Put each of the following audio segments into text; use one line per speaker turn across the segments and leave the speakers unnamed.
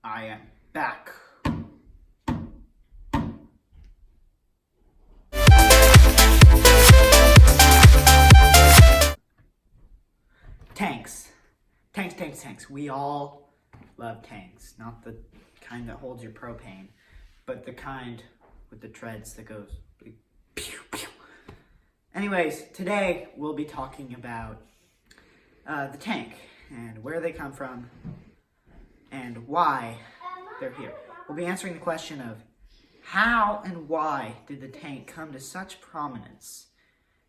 I am back. Tanks. Tanks. We all love tanks. Not the kind that holds your propane, but the kind with the treads that goes pew, pew. Anyways, today we'll be talking about the tank and where they come from and why they're here. We'll be answering the question of how and why did the tank come to such prominence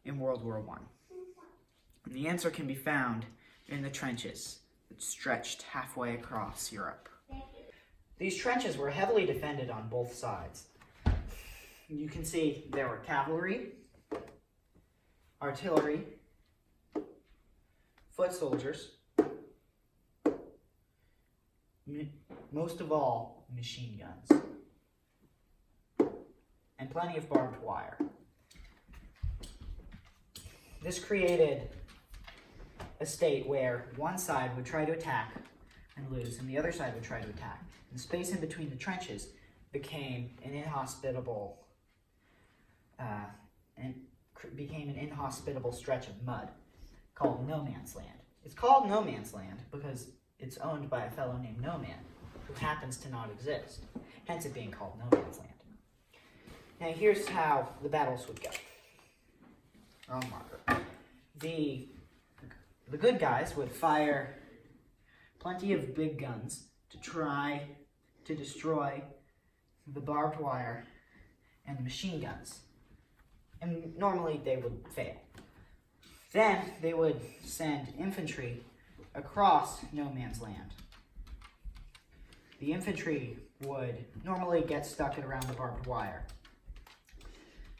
in World War I? And the answer can be found in the trenches that stretched halfway across Europe. These trenches were heavily defended on both sides. You can see there were cavalry, artillery, foot soldiers, most of all, machine guns, and plenty of barbed wire. This created a state where one side would try to attack and lose, and the other side would try to attack. And the space in between the trenches became an inhospitable stretch of mud called no man's land. It's called no man's land because it's owned by a fellow named No Man, who happens to not exist, hence it being called no man's land. Now here's how the battles would go. Wrong marker. The good guys would fire plenty of big guns to try to destroy the barbed wire and the machine guns. And normally they would fail. Then they would send infantry across no man's land. The infantry would normally get stuck around the barbed wire.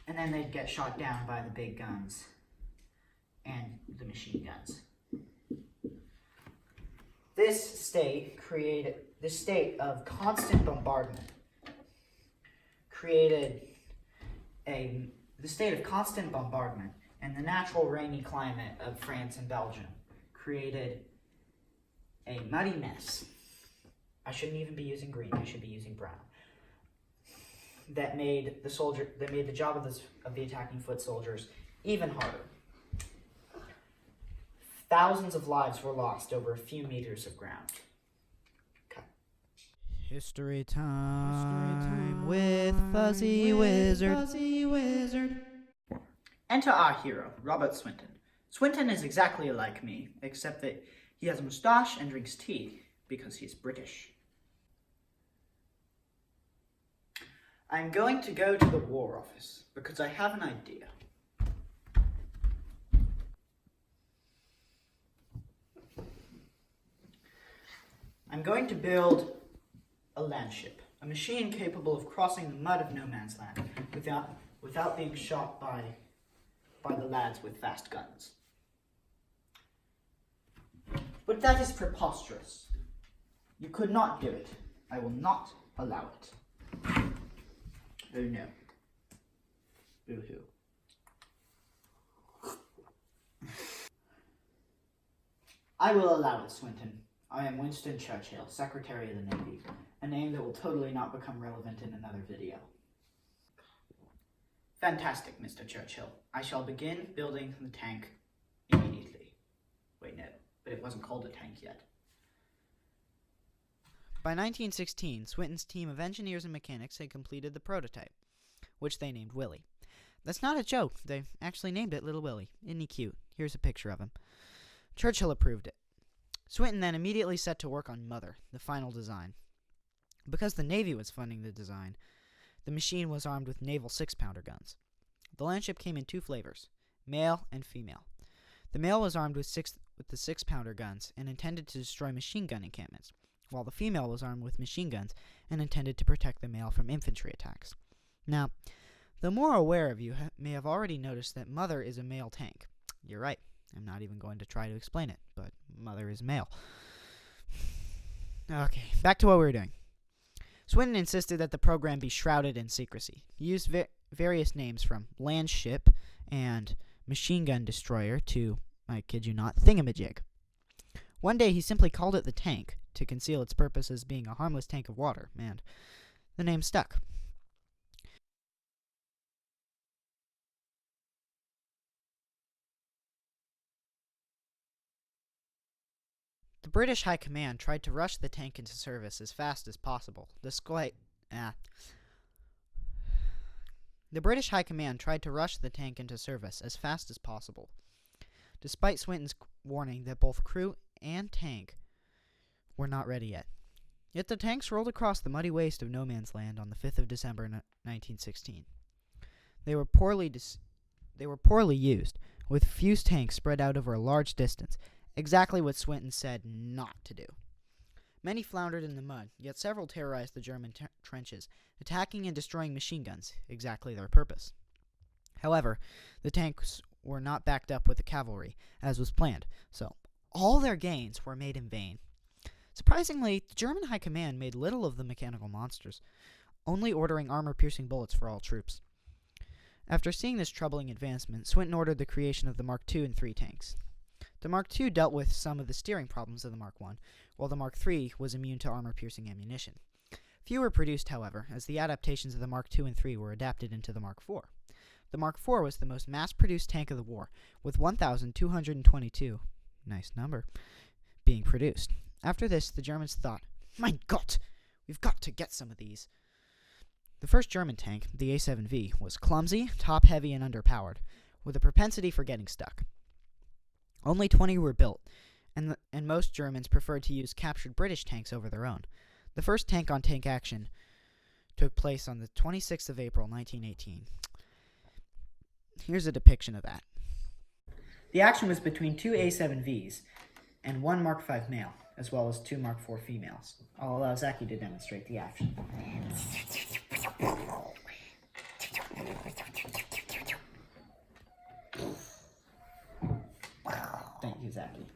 And then they'd get shot down by the big guns and the machine guns. This state of constant bombardment and the natural rainy climate of France and Belgium created a muddy mess. I shouldn't even be using green, I should be using brown. That made the job of the attacking foot soldiers even harder. Thousands of lives were lost over a few meters of ground. Okay.
History time with Fuzzy Wizard.
Enter our hero, Robert Swinton. Swinton is exactly like me, except that he has a moustache and drinks tea because he's British. I'm going to go to the War Office because I have an idea. I'm going to build a landship, a machine capable of crossing the mud of no man's land without being shot by the lads with fast guns. But that is preposterous. You could not do it. I will not allow it. Oh no. Boo-hoo. I will allow it, Swinton. I am Winston Churchill, Secretary of the Navy, a name that will totally not become relevant in another video. Fantastic, Mr. Churchill. I shall begin building the tank immediately. Wait, no, but it wasn't called a tank yet.
By 1916, Swinton's team of engineers and mechanics had completed the prototype, which they named Willie. That's not a joke. They actually named it Little Willie. Isn't he cute? Here's a picture of him. Churchill approved it. Swinton then immediately set to work on Mother, the final design. Because the Navy was funding the design, the machine was armed with naval 6-pounder guns. The landship came in 2 flavors, male and female. The male was armed with the 6-pounder guns and intended to destroy machine gun encampments, while the female was armed with machine guns and intended to protect the male from infantry attacks. Now, the more aware of you may have already noticed that Mother is a male tank. You're right. I'm not even going to try to explain it, but Mother is male. Okay, back to what we were doing. Swinton insisted that the program be shrouded in secrecy. He used various names from landship and machine gun destroyer to, I kid you not, thingamajig. One day he simply called it the tank, to conceal its purpose as being a harmless tank of water, and the name stuck. The British High Command tried to rush the tank into service as fast as possible. The British High Command tried to rush the tank into service as fast as possible, despite Swinton's warning that both crew and tank were not ready yet. Yet the tanks rolled across the muddy waste of no man's land on the 5th of December 1916. They were poorly used, with fused tanks spread out over a large distance, exactly what Swinton said not to do. Many floundered in the mud, yet several terrorized the German trenches, attacking and destroying machine guns, exactly their purpose. However, the tanks were not backed up with the cavalry, as was planned, so all their gains were made in vain. Surprisingly, the German High Command made little of the mechanical monsters, only ordering armor-piercing bullets for all troops. After seeing this troubling advancement, Swinton ordered the creation of the Mark II and III tanks. The Mark II dealt with some of the steering problems of the Mark I, while the Mark III was immune to armor-piercing ammunition. Few were produced, however, as the adaptations of the Mark II and III were adapted into the Mark IV. The Mark IV was the most mass-produced tank of the war, with 1,222, nice number, being produced. After this, the Germans thought, "Mein Gott, we've got to get some of these." The first German tank, the A7V, was clumsy, top-heavy, and underpowered, with a propensity for getting stuck. Only 20 were built, and most Germans preferred to use captured British tanks over their own. The first tank-on-tank action took place on the 26th of April, 1918. Here's a depiction of that. The action was between two A7Vs and one Mark V male, as well as two Mark IV females. I'll allow Zaki to demonstrate the action. Thank you, Zaki.